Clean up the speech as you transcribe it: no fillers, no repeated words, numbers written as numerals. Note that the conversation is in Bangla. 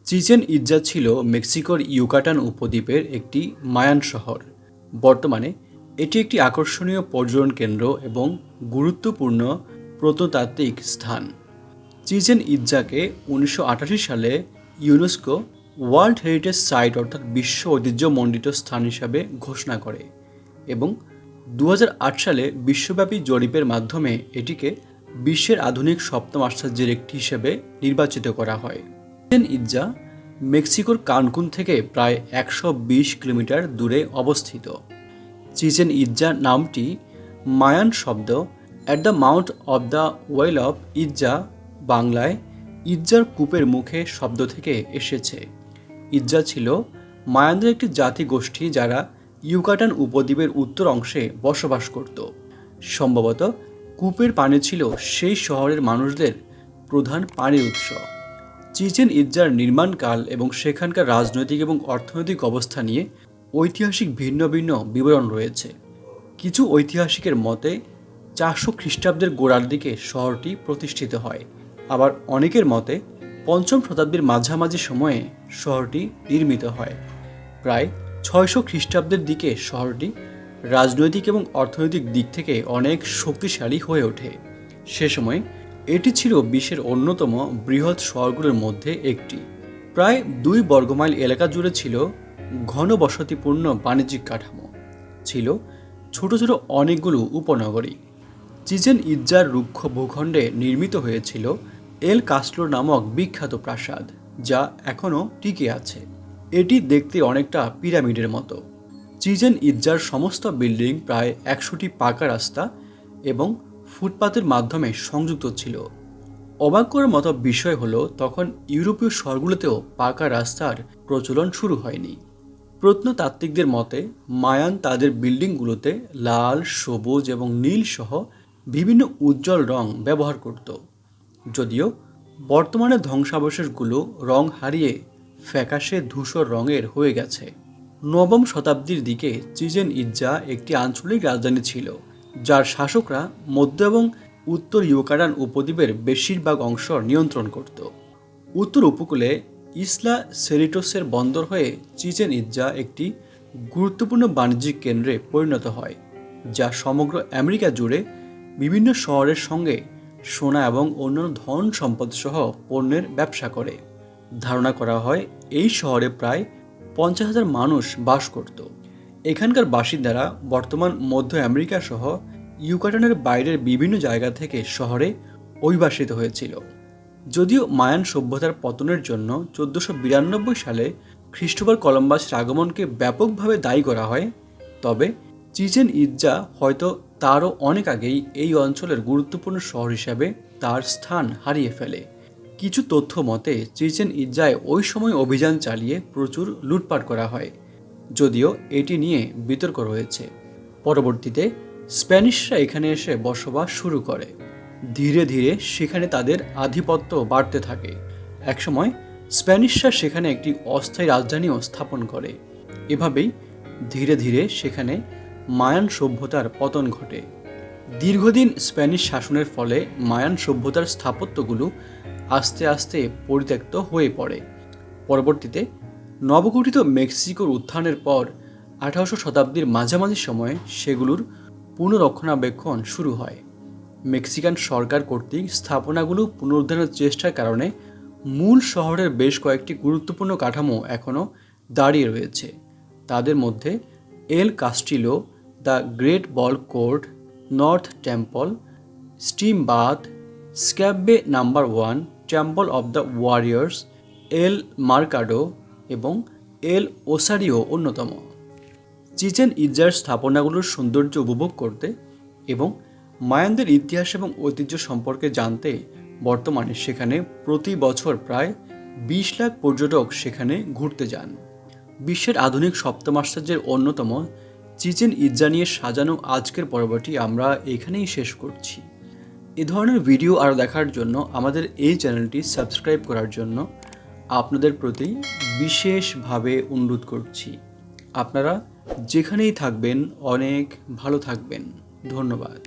চিচেন ইৎজা ছিল মেক্সিকোর ইউকাটান উপদ্বীপের একটি মায়ান শহর। বর্তমানে এটি একটি আকর্ষণীয় পর্যটন কেন্দ্র এবং গুরুত্বপূর্ণ প্রত্নতাত্ত্বিক স্থান। চিচেন ইৎজাকে 1988 সালে ইউনেস্কো ওয়ার্ল্ড হেরিটেজ সাইট অর্থাৎ বিশ্ব ঐতিহ্যমণ্ডিত স্থান হিসাবে ঘোষণা করে এবং 2008 সালে বিশ্বব্যাপী জরিপের মাধ্যমে এটিকে বিশ্বের আধুনিক সপ্তম আশ্চর্যের একটি হিসেবে নির্বাচিত করা হয়। চিচেন ইৎজা মেক্সিকোর কানকুন থেকে প্রায় 120 কিলোমিটার দূরে অবস্থিত। চিচেন ইৎজা নামটি মায়ান শব্দ at the mouth of the well of Itza, বাংলায় ইৎজার কূপের মুখে শব্দ থেকে এসেছে। ইৎজা ছিল মায়ানদের একটি জাতিগোষ্ঠী যারা ইউকাটান উপদ্বীপের উত্তর অংশে বসবাস করত। সম্ভবত কূপের পানি ছিল সেই শহরের মানুষদের প্রধান পানির উৎস। চিচেন ইৎজার নির্মাণকাল এবং সেখানকার রাজনৈতিক এবং অর্থনৈতিক অবস্থা নিয়ে ঐতিহাসিক ভিন্ন ভিন্ন বিবরণ রয়েছে। কিছু ঐতিহাসিকের মতে 400 খ্রিস্টাব্দের গোড়ার দিকে শহরটি প্রতিষ্ঠিত হয়, আবার অনেকের মতে 5ম শতাব্দীর মাঝামাঝি সময়ে শহরটি নির্মিত হয়। প্রায় 600 খ্রিস্টাব্দের দিকে শহরটি রাজনৈতিক এবং অর্থনৈতিক দিক থেকে অনেক শক্তিশালী হয়ে ওঠে। সে সময় এটি ছিল বিশ্বের অন্যতম বৃহৎ শহরগুলোর মধ্যে একটি। প্রায় 2 বর্গমাইল এলাকা জুড়ে ছিল ঘনবসতিপূর্ণ বাণিজ্যিক কাঠামো, ছিল ছোট ছোট অনেকগুলো উপনগরী। চিচেন ইৎজার রুক্ষ ভূখণ্ডে নির্মিত হয়েছিল এল কাস্ট্লোর নামক বিখ্যাত প্রাসাদ, যা এখনও টিকে আছে। এটি দেখতে অনেকটা পিরামিডের মতো। চিচেন ইৎজার সমস্ত বিল্ডিং প্রায় 100টি পাকা রাস্তা এবং ফুটপাতের মাধ্যমে সংযুক্ত ছিল। অবাক করার মতো বিষয় হলো তখন ইউরোপীয় শহরগুলোতেও পাকা রাস্তার প্রচলন শুরু হয়নি। প্রত্নতাত্ত্বিকদের মতে মায়ান তাদের বিল্ডিংগুলোতে লাল, সবুজ এবং নীল সহ বিভিন্ন উজ্জ্বল রং ব্যবহার করত, যদিও বর্তমানে ধ্বংসাবশেষগুলো রং হারিয়ে ফ্যাকাশে ধূসর রঙের হয়ে গেছে। 9ম শতাব্দীর দিকে চিচেন ইৎজা একটি আঞ্চলিক রাজধানী ছিল, যার শাসকরা মধ্য এবং উত্তর ইউকাটান উপদ্বীপের বেশিরভাগ অংশ নিয়ন্ত্রণ করত। উত্তর উপকূলে ইসলা সেরিটোসের বন্দর হয়ে চিচেন ইৎজা একটি গুরুত্বপূর্ণ বাণিজ্যিক কেন্দ্রে পরিণত হয়, যা সমগ্র আমেরিকা জুড়ে বিভিন্ন শহরের সঙ্গে সোনা এবং অন্যান্য ধন সম্পদ সহ পণ্যের ব্যবসা করে। ধারণা করা হয় এই শহরে প্রায় 50,000 মানুষ বাস করত। এখানকার বাসিন্দারা বর্তমান মধ্য আমেরিকা সহ ইউকাটানের বাইরের বিভিন্ন জায়গা থেকে শহরে অভিবাসিত হয়েছিল। যদিও মায়ান সভ্যতার পতনের জন্য 1492 সালে খ্রিস্টোফার কলম্বাসের আগমনকে ব্যাপকভাবে দায়ী করা হয়, তবে চিচেন ইৎজা হয়তো তারও অনেক আগেই এই অঞ্চলের গুরুত্বপূর্ণ শহর হিসাবে তার স্থান হারিয়ে ফেলে। কিছু তথ্য মতে চিচেন ইৎজায় ওই সময় অভিযান চালিয়ে প্রচুর লুটপাট করা হয়, যদিও এটি নিয়ে বিতর্ক রয়েছে। পরবর্তীতে স্প্যানিশরা এখানে এসে বসবাস শুরু করে। ধীরে ধীরে সেখানে তাদের আধিপত্য বাড়তে থাকে। একসময় স্প্যানিশরা সেখানে একটি অস্থায়ী রাজধানীও স্থাপন করে। এভাবেই ধীরে ধীরে সেখানে মায়ান সভ্যতার পতন ঘটে। দীর্ঘদিন স্প্যানিশ শাসনের ফলে মায়ান সভ্যতার স্থাপত্যগুলো আস্তে আস্তে পরিত্যক্ত হয়ে পড়ে। পরবর্তীতে নবগঠিত মেক্সিকোর উত্থানের পর 1800 শতাব্দীর মাঝামাঝি সময়ে সেগুলোর পুনরক্ষণাবেক্ষণ শুরু হয়। মেক্সিকান সরকার কর্তৃক স্থাপনাগুলো পুনরুদ্ধারের চেষ্টার কারণে মূল শহরের বেশ কয়েকটি গুরুত্বপূর্ণ কাঠামো এখনও দাঁড়িয়ে রয়েছে। তাদের মধ্যে El Castillo, the great ball court, north temple, steam bath, স্ক্যাববে number 1, temple of the warriors, El Mercado এবং এল ওসারিও অন্যতম। চিচেন ইৎজার স্থাপনাগুলোর সৌন্দর্য উপভোগ করতে এবং মায়ানদের ইতিহাস এবং ঐতিহ্য সম্পর্কে জানতে বর্তমানে সেখানে প্রতি বছর প্রায় 20 লাখ পর্যটক সেখানে ঘুরতে যান। বিশ্বের আধুনিক সপ্তম আশ্চর্যের অন্যতম চিচেন ইৎজা নিয়ে সাজানো আজকের পর্বটি আমরা এখানেই শেষ করছি। এ ধরনের ভিডিও আরও দেখার জন্য আমাদের এই চ্যানেলটি সাবস্ক্রাইব করার জন্য আপনাদের প্রতি বিশেষভাবে অনুরোধ করছি। আপনারা যেখানেই থাকবেন অনেক ভালো থাকবেন। ধন্যবাদ।